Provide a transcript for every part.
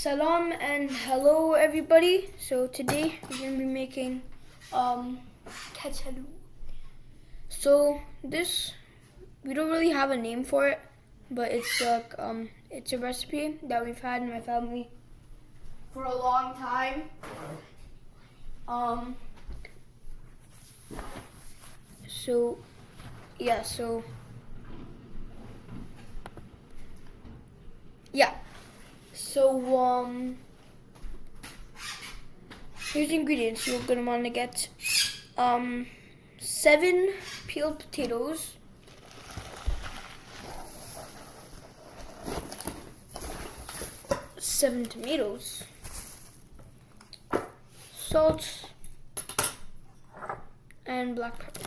Salam and hello everybody. So today we're gonna be making Kachaloo. So this, we don't really have a name for it, but it's like it's a recipe that we've had in my family for a long time. So yeah, here's the ingredients. You're gonna want to get 7 peeled potatoes, 7 tomatoes, salt, and black pepper.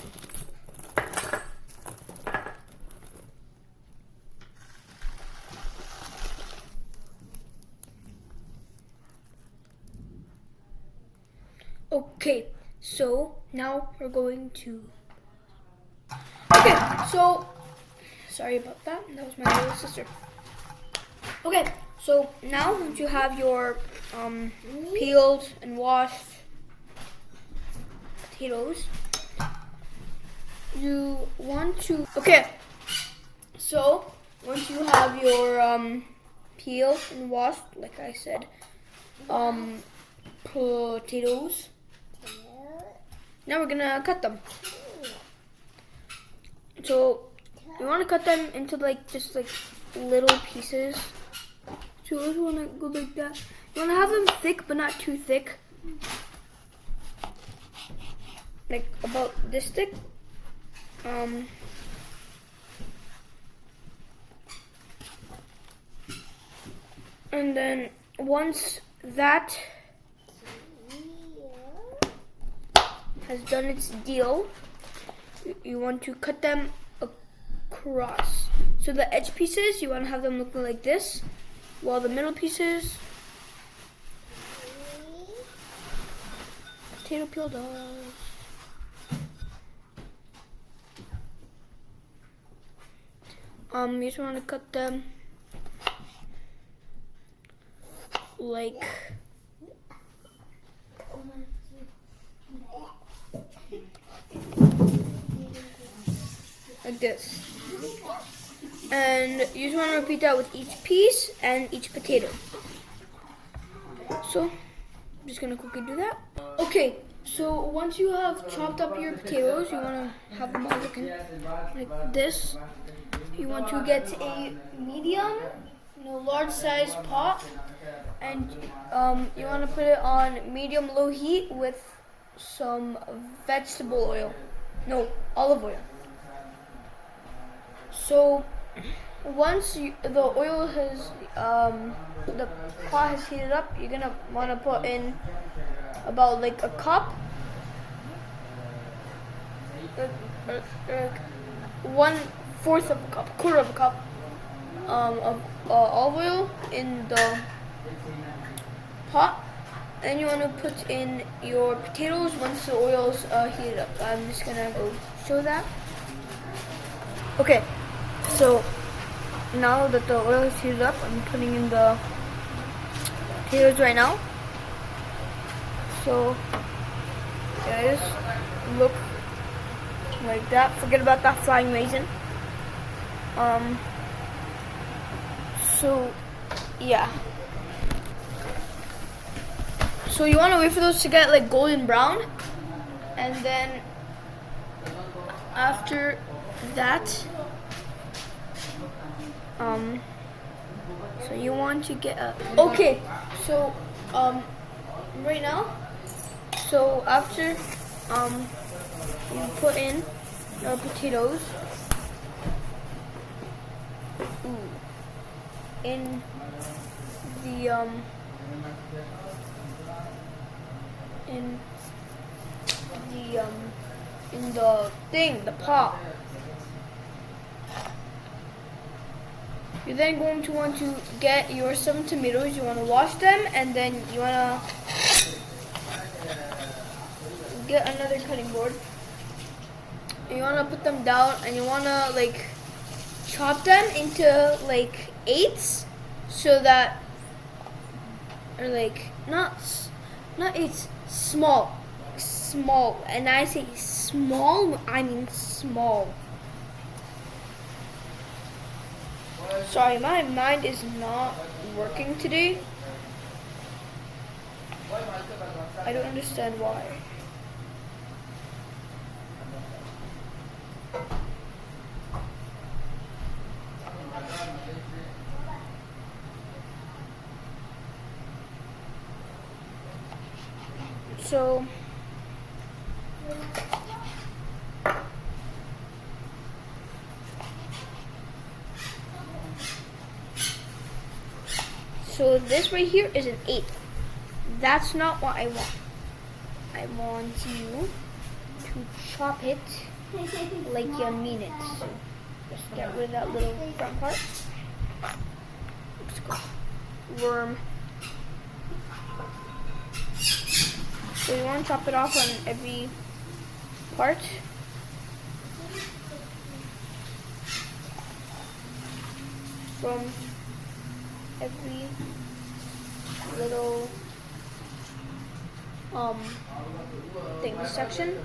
Okay, so now we're going to... Okay, so... Sorry about that. That was my little sister. Okay, so now once you have your peeled and washed potatoes, you want to... Okay, so once you have your peeled and washed, like I said, potatoes, now we're gonna cut them. So you want to cut them into just little pieces. So you also want to go like that. You want to have them thick, but not too thick. Like about this thick. And then once that has done its deal, you want to cut them across. So the edge pieces, you want to have them look like this, while the middle pieces, potato peeled off. You just want to cut them like this. And you just want to repeat that with each piece and each potato. So I'm just gonna quickly do that. Okay, so once you have chopped up your potatoes, you want to have them all looking like this. You want to get a medium, large size pot, and you want to put it on medium low heat with some vegetable oil, olive oil. So once the oil has, the pot has heated up, you're gonna want to put in about a cup, 1/4 of a cup, quarter of a cup of olive oil in the pot. Then you want to put in your potatoes once the oil's heated up. I'm just gonna go show that. Okay, so now that the oil is heated up, I'm putting in the potatoes right now. So guys, look like that. Forget about that flying raisin. So yeah. So you want to wait for those to get golden brown, and then after that, so you want to get okay. So right now, so after you put in your potatoes in the in the pot. You're then going to want to get your 7 tomatoes. You want to wash them, and then you want to get another cutting board. You want to put them down, and you want to chop them into eighths, so that or like not it's small, and I say small, I mean small. Sorry, my mind is not working today. I don't understand why. So this right here is an 8. That's not what I want. I want you to chop it like you mean it. So just get rid of that little front part. Let's go. Worm. So you want to chop it off on every part. From every little thing section.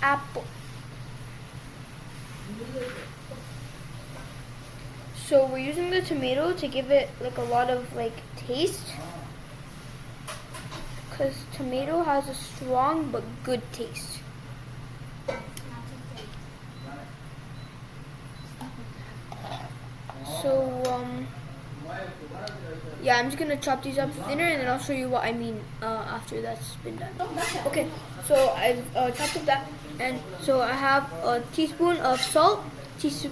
Apple. So we're using the tomato to give it like a lot of like taste, because tomato has a strong but good taste. So yeah, I'm just gonna chop these up thinner, and then I'll show you what I mean after that's been done. Okay, so I've chopped up that, and so I have a teaspoon of salt,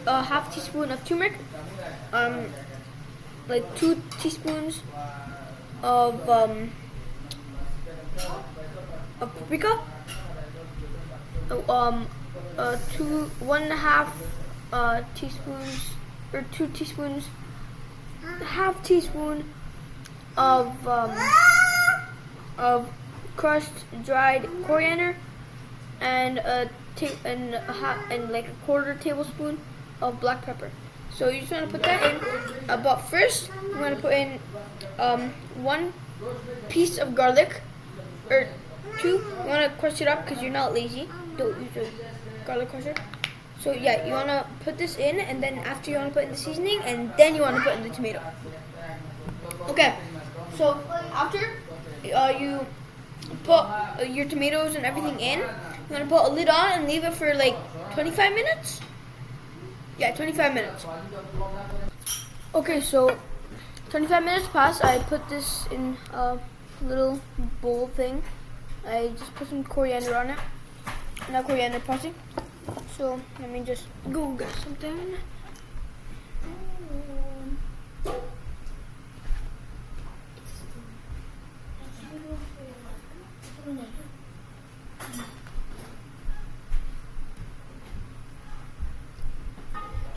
half teaspoon of turmeric, like 2 teaspoons of paprika, 1.5 teaspoons, or 2 teaspoons, half teaspoon of crushed dried coriander, and like a quarter tablespoon of black pepper. So you just want to put that in. But first, you want to put in 1 piece of garlic, or 2. You want to crush it up because you're not lazy. Don't use a garlic crusher. So yeah, you want to put this in, and then after you want to put in the seasoning, and then you want to put in the tomato. Okay, so after you put your tomatoes and everything in, you want to put a lid on and leave it for like 25 minutes? Yeah, 25 minutes. Okay, so 25 minutes passed. I put this in a little bowl thing. I just put some coriander on it. Not coriander, parsley. So let me just go get something.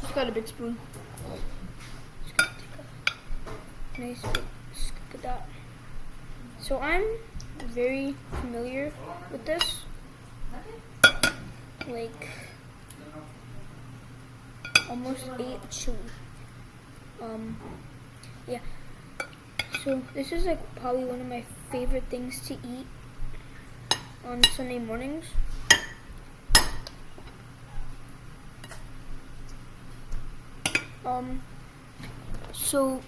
Just got a big spoon. Just gonna take a nice big scoop of that. So I'm very familiar with this. Like almost 8 chili. Yeah. So this is like probably one of my favorite things to eat on Sunday mornings. So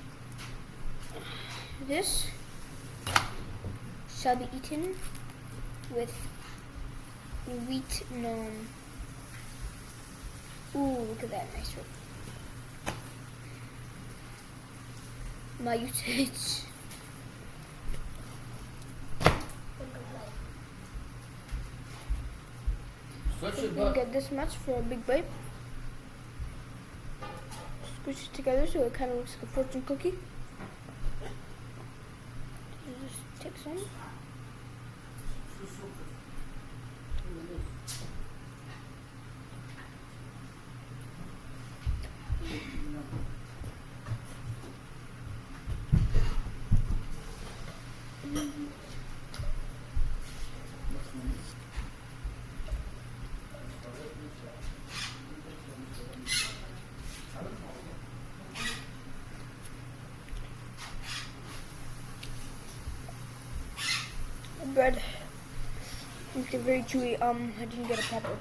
this shall be eaten with wheat naan. Ooh, look at that nice one. My usage. You can get this much for a big bite. Squish it together so it kind of looks like a fortune cookie. Just take some. bread. It's very chewy. I didn't get a pepper.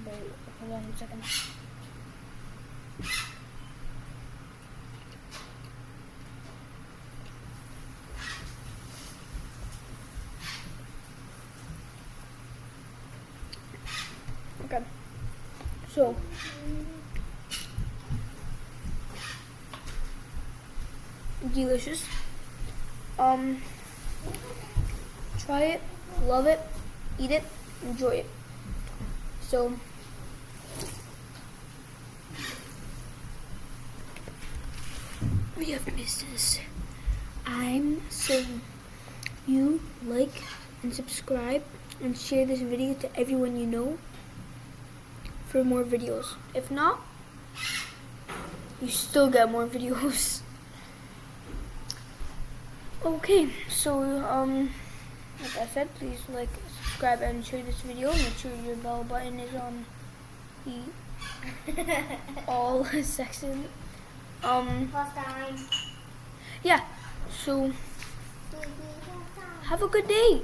Wait, hold on a second. Okay. So delicious. Try it, love it, eat it, enjoy it. So we have business. I'm saying you like and subscribe and share this video to everyone you know for more videos. If not, you still get more videos. Okay, so like I said, please like, subscribe, and share this video. Make sure your bell button is on the all section. Yeah. So have a good day.